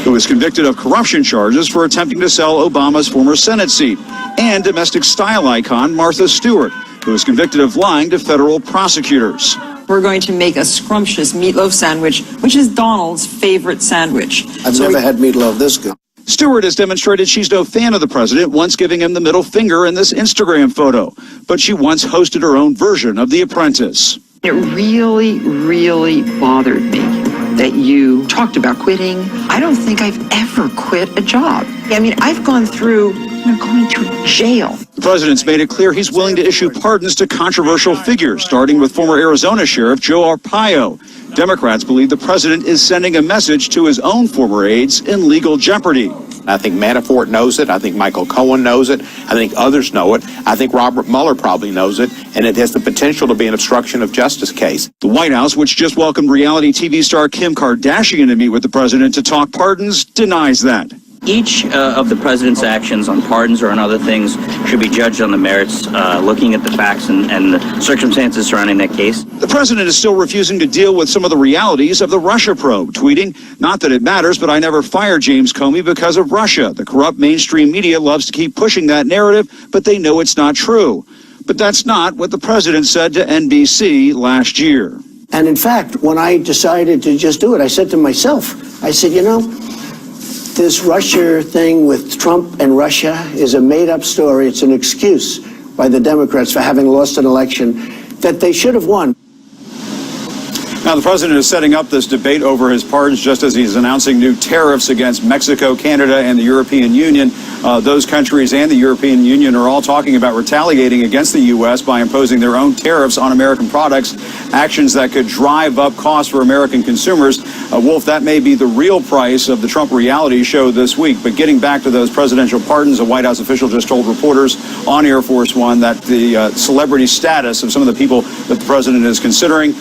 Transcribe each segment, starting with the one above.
who was convicted of corruption charges for attempting to sell Obama's former Senate seat, and domestic style icon Martha Stewart, who was convicted of lying to federal prosecutors. We're going to make a scrumptious meatloaf sandwich, which is Donald's favorite sandwich. I've never had meatloaf this good. Stewart has demonstrated she's no fan of the president, once giving him the middle finger in this Instagram photo. But she once hosted her own version of The Apprentice. It really, really bothered me that you talked about quitting. I don't think I've ever quit a job. I mean, I've gone through going to jail. The president's made it clear he's willing to issue pardons to controversial figures, starting with former Arizona Sheriff Joe Arpaio. Democrats believe the president is sending a message to his own former aides in legal jeopardy. I think Manafort knows it. I think Michael Cohen knows it. I think others know it. I think Robert Mueller probably knows it, and it has the potential to be an obstruction of justice case. The White House, which just welcomed reality TV star Kim Kardashian to meet with the president to talk pardons, denies that. Each of the president's actions on pardons or on other things should be judged on the merits, looking at the facts and the circumstances surrounding that case. The president is still refusing to deal with some of the realities of the Russia probe, tweeting, "Not that it matters, but I never fired James Comey because of Russia. The corrupt mainstream media loves to keep pushing that narrative, but they know it's not true." But that's not what the president said to NBC last year. And in fact, when I decided to just do it, I said to myself, I said, you know, this Russia thing with Trump and Russia is a made-up story. It's an excuse by the Democrats for having lost an election that they should have won. Now, the president is setting up this debate over his pardons just as he's announcing new tariffs against Mexico, Canada, and the European Union. Those countries and the European Union are all talking about retaliating against the U.S. by imposing their own tariffs on American products, actions that could drive up costs for American consumers. Wolf, that may be the real price of the Trump reality show this week. But getting back to those presidential pardons, a White House official just told reporters on Air Force One that the celebrity status of some of the people that the president is considering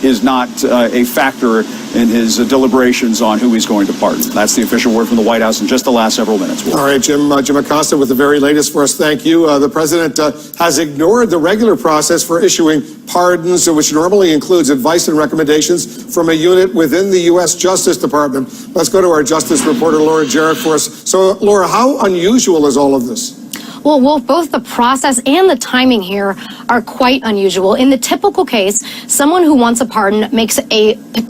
is not a factor in his deliberations on who he's going to pardon. That's the official word from the White House in just the last several minutes. All right, Jim Acosta with the very latest for us. Thank you. The president has ignored the regular process for issuing pardons, which normally includes advice and recommendations from a unit within the U.S. Justice Department. Let's go to our justice reporter, Laura Jarrett, for us. So, Laura, how unusual is all of this? Well, Wolf, both the process and the timing here are quite unusual. In the typical case, someone who wants a pardon makes a petition